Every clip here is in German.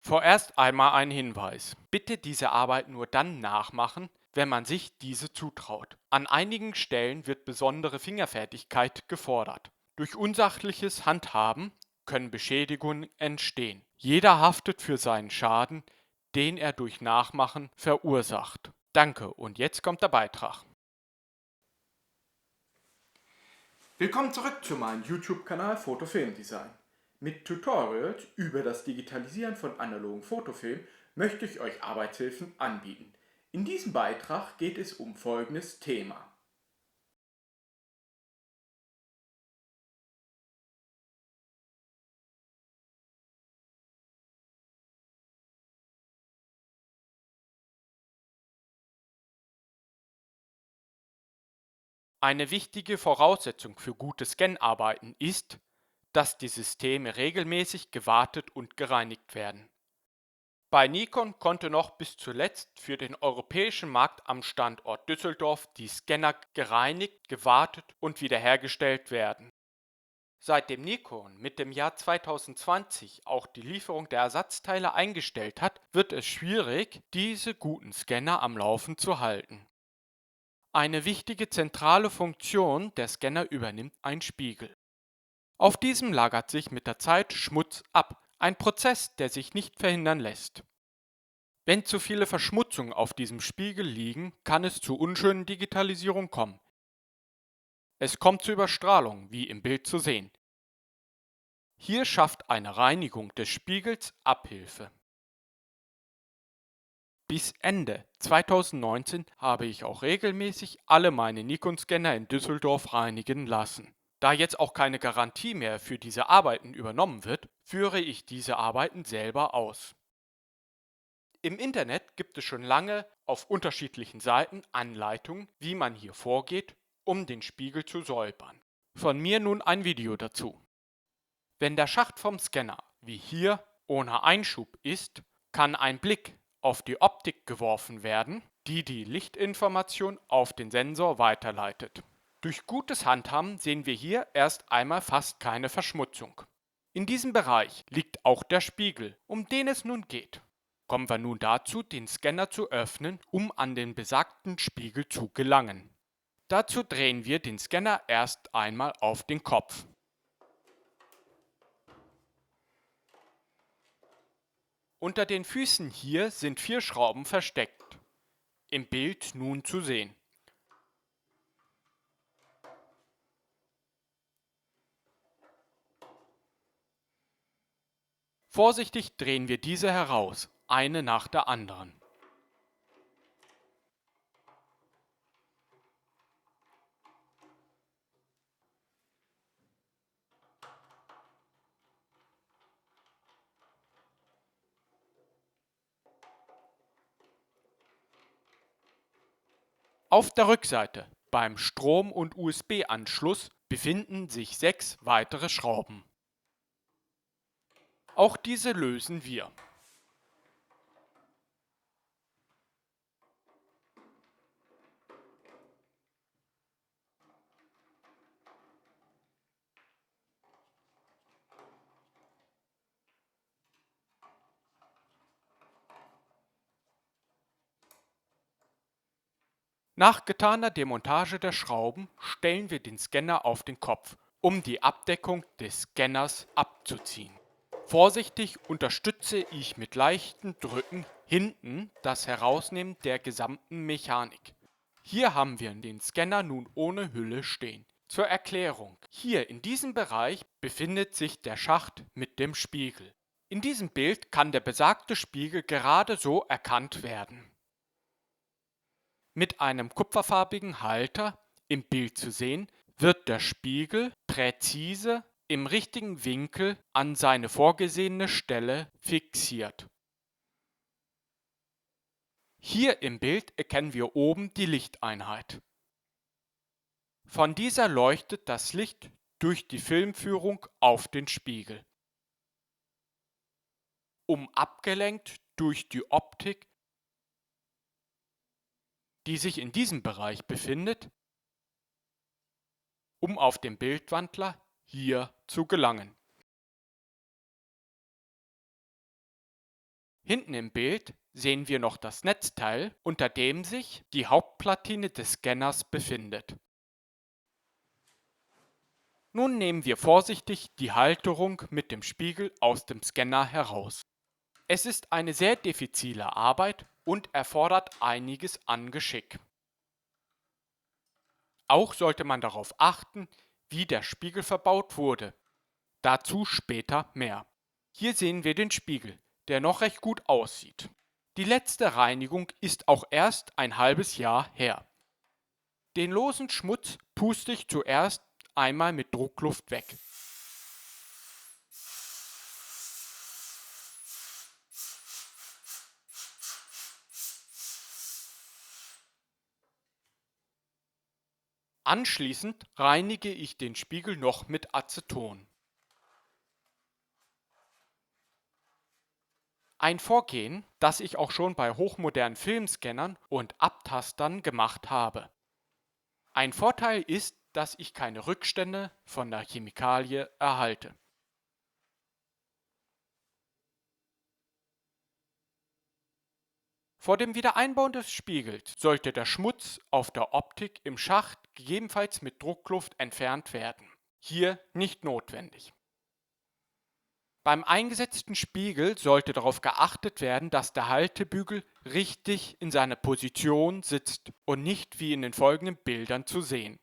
Vorerst einmal ein Hinweis. Bitte diese Arbeit nur dann nachmachen, wenn man sich diese zutraut. An einigen Stellen wird besondere Fingerfertigkeit gefordert. Durch unsachliches Handhaben können Beschädigungen entstehen. Jeder haftet für seinen Schaden, den er durch Nachmachen verursacht. Danke, und jetzt kommt der Beitrag. Willkommen zurück zu meinem YouTube-Kanal Fotofilmdesign. Mit Tutorials über das Digitalisieren von analogen Fotofilmen möchte ich euch Arbeitshilfen anbieten. In diesem Beitrag geht es um folgendes Thema. Eine wichtige Voraussetzung für gute Scanarbeiten ist, dass die Systeme regelmäßig gewartet und gereinigt werden. Bei Nikon konnte noch bis zuletzt für den europäischen Markt am Standort Düsseldorf die Scanner gereinigt, gewartet und wiederhergestellt werden. Seitdem Nikon mit dem Jahr 2020 auch die Lieferung der Ersatzteile eingestellt hat, wird es schwierig, diese guten Scanner am Laufen zu halten. Eine wichtige zentrale Funktion der Scanner übernimmt ein Spiegel. Auf diesem lagert sich mit der Zeit Schmutz ab, ein Prozess, der sich nicht verhindern lässt. Wenn zu viele Verschmutzungen auf diesem Spiegel liegen, kann es zu unschönen Digitalisierung kommen. Es kommt zu Überstrahlung, wie im Bild zu sehen. Hier schafft eine Reinigung des Spiegels Abhilfe. Bis Ende 2019 habe ich auch regelmäßig alle meine Nikon-Scanner in Düsseldorf reinigen lassen. Da jetzt auch keine Garantie mehr für diese Arbeiten übernommen wird, führe ich diese Arbeiten selber aus. Im Internet gibt es schon lange auf unterschiedlichen Seiten Anleitungen, wie man hier vorgeht, um den Spiegel zu säubern. Von mir nun ein Video dazu. Wenn der Schacht vom Scanner, wie hier, ohne Einschub ist, kann ein Blick auf die Optik geworfen werden, die die Lichtinformation auf den Sensor weiterleitet. Durch gutes Handhaben sehen wir hier erst einmal fast keine Verschmutzung. In diesem Bereich liegt auch der Spiegel, um den es nun geht. Kommen wir nun dazu, den Scanner zu öffnen, um an den besagten Spiegel zu gelangen. Dazu drehen wir den Scanner erst einmal auf den Kopf. Unter den Füßen hier sind 4 Schrauben versteckt. Im Bild nun zu sehen. Vorsichtig drehen wir diese heraus, eine nach der anderen. Auf der Rückseite beim Strom- und USB-Anschluss befinden sich 6 weitere Schrauben. Auch diese lösen wir. Nach getaner Demontage der Schrauben stellen wir den Scanner auf den Kopf, um die Abdeckung des Scanners abzuziehen. Vorsichtig unterstütze ich mit leichten Drücken hinten das Herausnehmen der gesamten Mechanik. Hier haben wir den Scanner nun ohne Hülle stehen. Zur Erklärung: Hier in diesem Bereich befindet sich der Schacht mit dem Spiegel. In diesem Bild kann der besagte Spiegel gerade so erkannt werden. Mit einem kupferfarbigen Halter, im Bild zu sehen, wird der Spiegel präzise im richtigen Winkel an seine vorgesehene Stelle fixiert. Hier im Bild erkennen wir oben die Lichteinheit. Von dieser leuchtet das Licht durch die Filmführung auf den Spiegel. Abgelenkt durch die Optik, die sich in diesem Bereich befindet, auf den Bildwandler hier zu gelangen. Hinten im Bild sehen wir noch das Netzteil, unter dem sich die Hauptplatine des Scanners befindet. Nun nehmen wir vorsichtig die Halterung mit dem Spiegel aus dem Scanner heraus. Es ist eine sehr diffizile Arbeit und erfordert einiges an Geschick. Auch sollte man darauf achten, wie der Spiegel verbaut wurde. Dazu später mehr. Hier sehen wir den Spiegel, der noch recht gut aussieht. Die letzte Reinigung ist auch erst ein halbes Jahr her. Den losen Schmutz puste ich zuerst einmal mit Druckluft weg. Anschließend reinige ich den Spiegel noch mit Aceton. Ein Vorgehen, das ich auch schon bei hochmodernen Filmscannern und Abtastern gemacht habe. Ein Vorteil ist, dass ich keine Rückstände von der Chemikalie erhalte. Vor dem Wiedereinbauen des Spiegels sollte der Schmutz auf der Optik im Schacht gegebenenfalls mit Druckluft entfernt werden. Hier nicht notwendig. Beim eingesetzten Spiegel sollte darauf geachtet werden, dass der Haltebügel richtig in seiner Position sitzt und nicht wie in den folgenden Bildern zu sehen.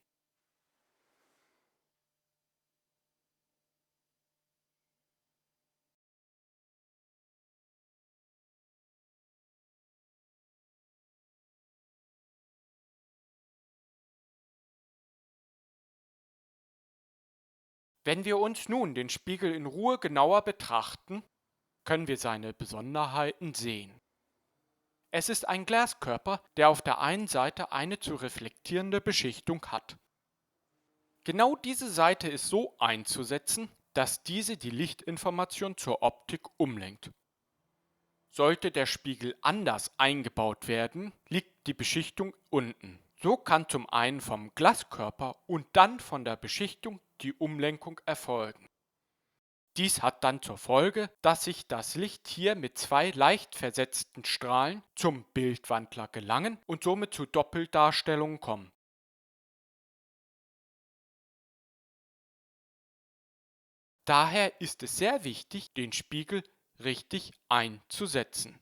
Wenn wir uns nun den Spiegel in Ruhe genauer betrachten, können wir seine Besonderheiten sehen. Es ist ein Glaskörper, der auf der einen Seite eine zu reflektierende Beschichtung hat. Genau diese Seite ist so einzusetzen, dass diese die Lichtinformation zur Optik umlenkt. Sollte der Spiegel anders eingebaut werden, liegt die Beschichtung unten. So kann zum einen vom Glaskörper und dann von der Beschichtung die Umlenkung erfolgen. Dies hat dann zur Folge, dass sich das Licht hier mit zwei leicht versetzten Strahlen zum Bildwandler gelangen und somit zu Doppeldarstellungen kommen. Daher ist es sehr wichtig, den Spiegel richtig einzusetzen.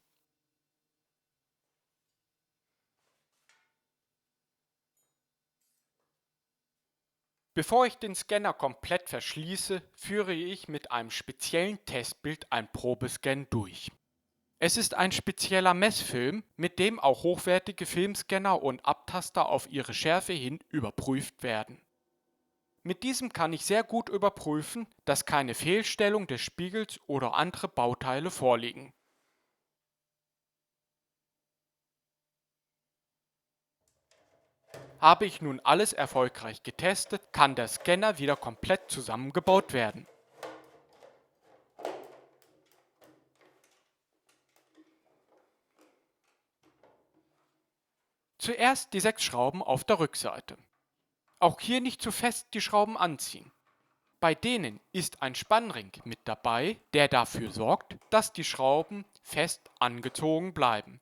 Bevor ich den Scanner komplett verschließe, führe ich mit einem speziellen Testbild ein Probescan durch. Es ist ein spezieller Messfilm, mit dem auch hochwertige Filmscanner und Abtaster auf ihre Schärfe hin überprüft werden. Mit diesem kann ich sehr gut überprüfen, dass keine Fehlstellung des Spiegels oder andere Bauteile vorliegen. Habe ich nun alles erfolgreich getestet, kann der Scanner wieder komplett zusammengebaut werden. Zuerst die 6 Schrauben auf der Rückseite. Auch hier nicht zu fest die Schrauben anziehen. Bei denen ist ein Spannring mit dabei, der dafür sorgt, dass die Schrauben fest angezogen bleiben.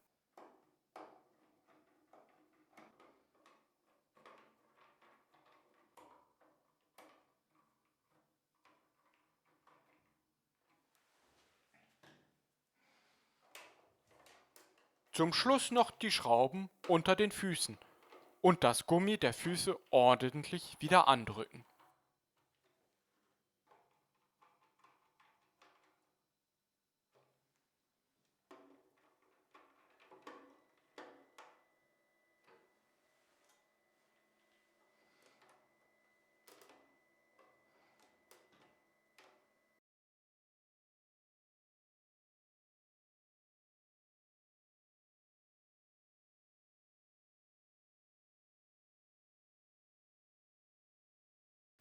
Zum Schluss noch die Schrauben unter den Füßen und das Gummi der Füße ordentlich wieder andrücken.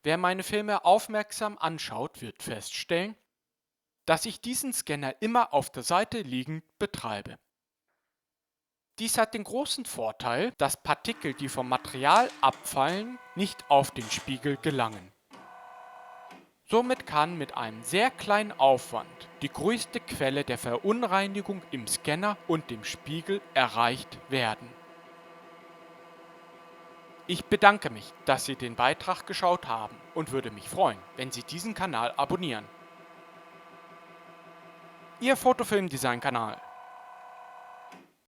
Wer meine Filme aufmerksam anschaut, wird feststellen, dass ich diesen Scanner immer auf der Seite liegend betreibe. Dies hat den großen Vorteil, dass Partikel, die vom Material abfallen, nicht auf den Spiegel gelangen. Somit kann mit einem sehr kleinen Aufwand die größte Quelle der Verunreinigung im Scanner und dem Spiegel erreicht werden. Ich bedanke mich, dass Sie den Beitrag geschaut haben und würde mich freuen, wenn Sie diesen Kanal abonnieren. Ihr Fotofilm-Design-Kanal.